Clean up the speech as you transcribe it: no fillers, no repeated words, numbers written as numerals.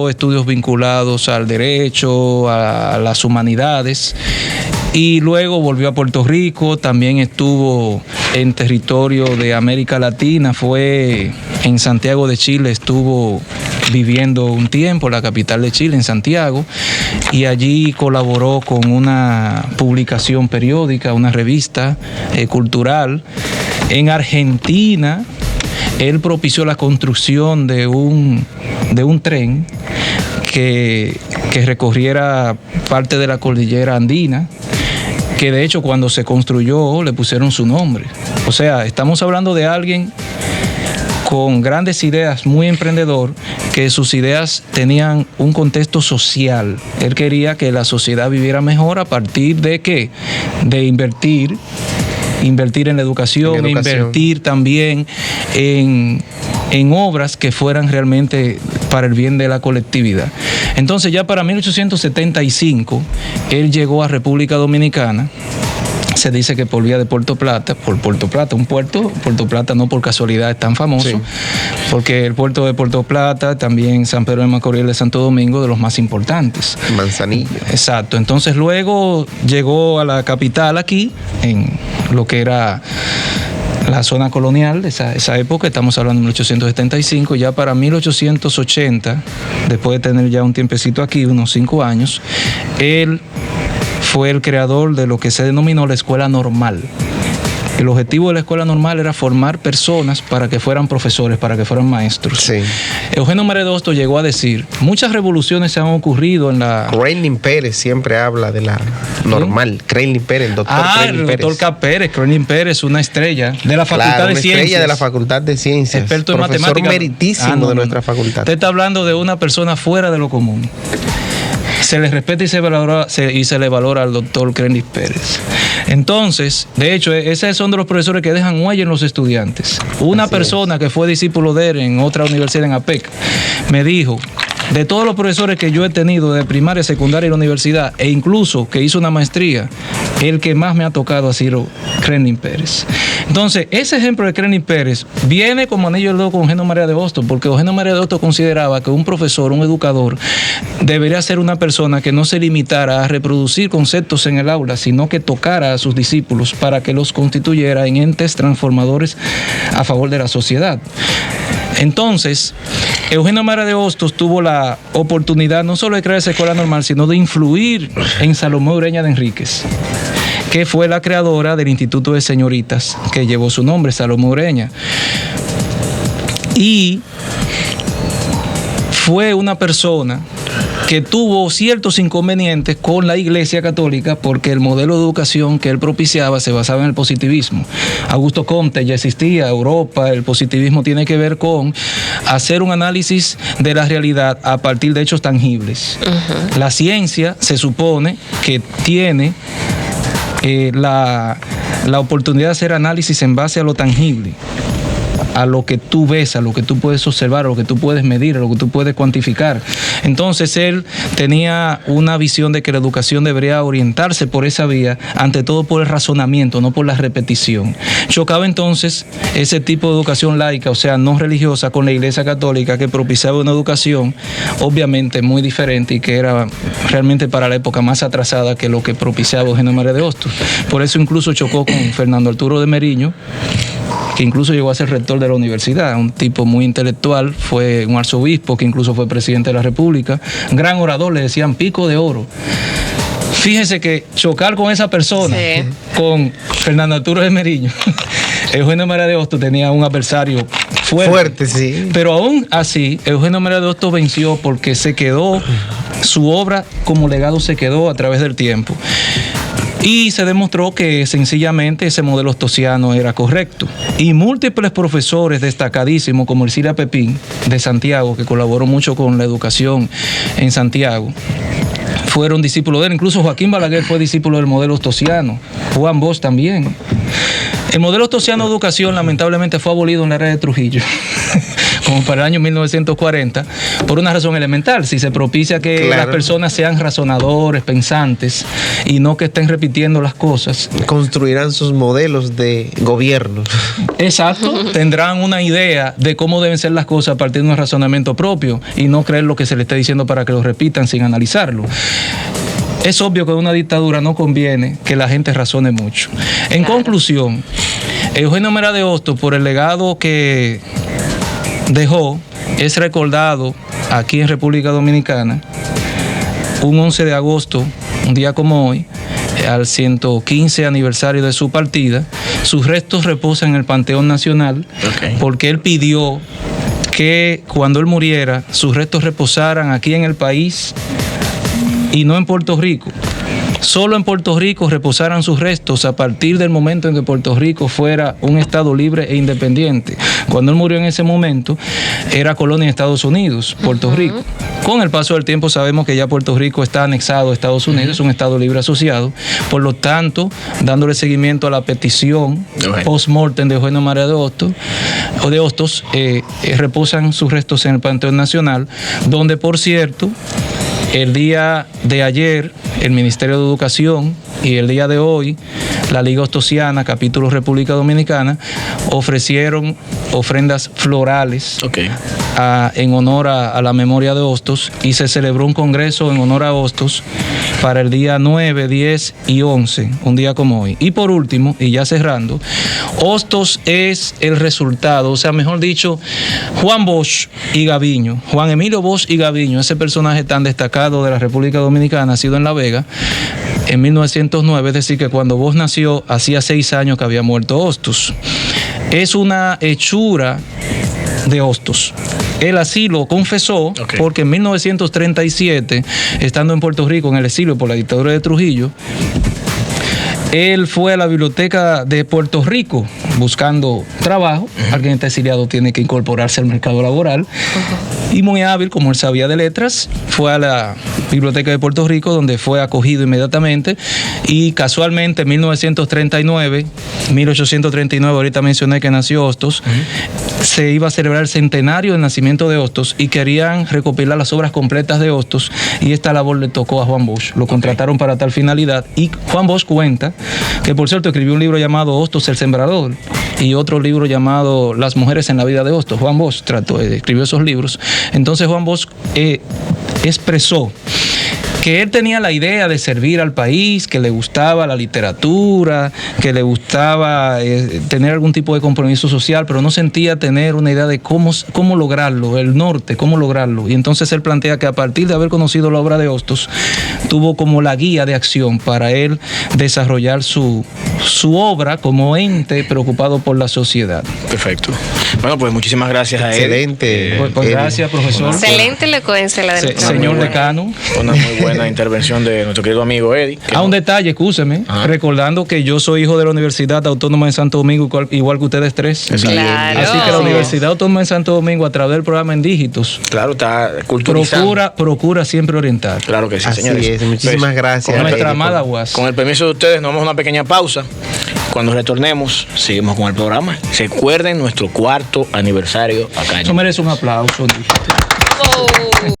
estudios vinculados al derecho, a las humanidades, y luego volvió a Puerto Rico. También estuvo en territorio de América Latina, fue en Santiago de Chile, estuvo viviendo un tiempo, la capital de Chile, en Santiago, y allí colaboró con una publicación periódica, una revista cultural. En Argentina, él propició la construcción de un tren que recorriera parte de la cordillera andina, que de hecho cuando se construyó le pusieron su nombre. O sea, estamos hablando de alguien con grandes ideas, muy emprendedor, que sus ideas tenían un contexto social. Él quería que la sociedad viviera mejor a partir de ¿qué? De invertir en la educación, invertir también en obras que fueran realmente para el bien de la colectividad. Entonces ya para 1875 él llegó a República Dominicana. Se dice que por vía de Puerto Plata, Puerto Plata no por casualidad es tan famoso, sí, porque el puerto de Puerto Plata, también San Pedro de Macorís de Santo Domingo, de los más importantes. Manzanillo. Exacto. Entonces luego llegó a la capital aquí, en lo que era la zona colonial de esa época, estamos hablando de 1875, ya para 1880, después de tener ya un tiempecito aquí, unos 5 años, él fue el creador de lo que se denominó la escuela normal. El objetivo de la escuela normal era formar personas para que fueran profesores, para que fueran maestros. Sí. Eugenio María de Hostos llegó a decir, muchas revoluciones se han ocurrido en la... Kreilin Pérez siempre habla de la normal. Kreilin Pérez, el doctor Kreilin Pérez. El doctor K. Pérez, Kreilin Pérez, una estrella de la Facultad de Ciencias. Estrella de la Facultad de Ciencias. Experto en matemáticas. Profesor meritísimo de nuestra facultad. Usted está hablando de una persona fuera de lo común. Se le respeta y se le valora al doctor Kreilin Pérez. Entonces, de hecho, esos son de los profesores que dejan huella en los estudiantes. Una persona que fue discípulo de él en otra universidad, en APEC, me dijo, de todos los profesores que yo he tenido de primaria, secundaria y la universidad, e incluso que hizo una maestría, el que más me ha tocado ha sido Kreilin Pérez. Entonces, ese ejemplo de Kreilin Pérez viene como anillo al dedo con Eugenio María de Hostos, porque Eugenio María de Hostos consideraba que un profesor, un educador, debería ser una persona que no se limitara a reproducir conceptos en el aula, sino que tocara a sus discípulos para que los constituyera en entes transformadores a favor de la sociedad. Entonces, Eugenio María de Hostos tuvo la oportunidad no solo de crear esa escuela normal, sino de influir en Salomé Ureña de Enríquez, que fue la creadora del Instituto de Señoritas, que llevó su nombre, Salomé Ureña. Y fue una persona que tuvo ciertos inconvenientes con la Iglesia Católica, porque el modelo de educación que él propiciaba se basaba en el positivismo. Augusto Comte ya existía, Europa, el positivismo tiene que ver con hacer un análisis de la realidad a partir de hechos tangibles. Uh-huh. La ciencia se supone que tiene la oportunidad de hacer análisis en base a lo tangible, a lo que tú ves, a lo que tú puedes observar, a lo que tú puedes medir, a lo que tú puedes cuantificar. Entonces él tenía una visión de que la educación debería orientarse por esa vía, ante todo por el razonamiento, no por la repetición. Chocaba entonces ese tipo de educación laica, o sea, no religiosa, con la Iglesia Católica, que propiciaba una educación obviamente muy diferente y que era realmente para la época más atrasada que lo que propiciaba Eugenio María de Hostos. Por eso incluso chocó con Fernando Arturo de Meriño, que incluso llegó a ser rector de la universidad, un tipo muy intelectual, fue un arzobispo que incluso fue presidente de la República, gran orador, le decían Pico de Oro. Fíjese que chocar con esa persona, sí, con Fernando Arturo de Meriño, Eugenio María de Hostos tenía un adversario fuerte, sí. Pero aún así, Eugenio María de Hostos venció porque se quedó, su obra como legado se quedó a través del tiempo. Y se demostró que sencillamente ese modelo hostosiano era correcto. Y múltiples profesores destacadísimos, como Ercilia Pepín de Santiago, que colaboró mucho con la educación en Santiago, fueron discípulos de él. Incluso Joaquín Balaguer fue discípulo del modelo hostosiano. Juan Bosch también. El modelo hostosiano de educación lamentablemente fue abolido en la era de Trujillo, como para el año 1940, por una razón elemental. Si se propicia que las personas sean razonadores, pensantes, y no que estén repitiendo las cosas. Construirán sus modelos de gobierno. Exacto. Tendrán una idea de cómo deben ser las cosas a partir de un razonamiento propio y no creer lo que se le está diciendo para que lo repitan sin analizarlo. Es obvio que en una dictadura no conviene que la gente razone mucho. En conclusión, Eugenio Mera de Hostos, por el legado que dejó, es recordado aquí en República Dominicana un 11 de agosto, un día como hoy, al 115 aniversario de su partida. Sus restos reposan en el Panteón Nacional, porque él pidió que cuando él muriera, sus restos reposaran aquí en el país y no en Puerto Rico. Solo en Puerto Rico reposaran sus restos a partir del momento en que Puerto Rico fuera un estado libre e independiente. Cuando él murió en ese momento, era colonia de Estados Unidos, Puerto Rico. Con el paso del tiempo sabemos que ya Puerto Rico está anexado a Estados Unidos, es un estado libre asociado. Por lo tanto, dándole seguimiento a la petición post-mortem de Eugenio Mera de Hostos, reposan sus restos en el Panteón Nacional, donde, por cierto, el día de ayer, el Ministerio de Educación, y el día de hoy, la Liga Hostosiana, capítulo República Dominicana, ofrecieron ofrendas florales en honor a la memoria de Hostos, y se celebró un congreso en honor a Hostos para el día 9, 10 y 11, un día como hoy. Y por último, y ya cerrando, Hostos es el resultado, o sea, mejor dicho, Juan Bosch y Gaviño, Juan Emilio Bosch y Gaviño, ese personaje tan destacado de la República Dominicana, nacido en La Vega en 1909, es decir, que cuando Bosch nació, hacía 6 años que había muerto Hostos. Es una hechura de Hostos. Él así lo confesó, porque en 1937, estando en Puerto Rico en el exilio por la dictadura de Trujillo, él fue a la biblioteca de Puerto Rico buscando trabajo. Alguien está exiliado, tiene que incorporarse al mercado laboral. Y muy hábil, como él sabía de letras, fue a la biblioteca de Puerto Rico, donde fue acogido inmediatamente. Y casualmente en 1839, ahorita mencioné que nació Hostos, se iba a celebrar el centenario del nacimiento de Hostos y querían recopilar las obras completas de Hostos, y esta labor le tocó a Juan Bosch. Lo contrataron para tal finalidad, y Juan Bosch cuenta que, por cierto, escribió un libro llamado Hostos el Sembrador y otro libro llamado Las mujeres en la vida de Hostos. Juan Bosch escribió esos libros. Entonces Juan Bosch expresó que él tenía la idea de servir al país, que le gustaba la literatura, que le gustaba tener algún tipo de compromiso social, pero no sentía tener una idea de cómo lograrlo, el norte, cómo lograrlo. Y entonces él plantea que a partir de haber conocido la obra de Hostos, tuvo como la guía de acción para él desarrollar su obra como ente preocupado por la sociedad. Perfecto. Bueno, pues muchísimas gracias a él. Excelente. Pues gracias, profesor. Excelente elocuencia la del señor decano. Una muy buena intervención de nuestro querido amigo Eddie. Un detalle, escúcheme, recordando que yo soy hijo de la Universidad Autónoma de Santo Domingo, igual que ustedes tres. Claro. Así que la Universidad Autónoma de Santo Domingo, a través del programa En Dígitos, está culturizando. Procura siempre orientar. Claro que sí, Así señores. es. Muchísimas gracias. Con nuestra amada UAS. Con el permiso de ustedes, nos vamos a una pequeña pausa. Cuando retornemos, seguimos con el programa. Recuerden nuestro 4º aniversario acá en... Eso merece un aplauso.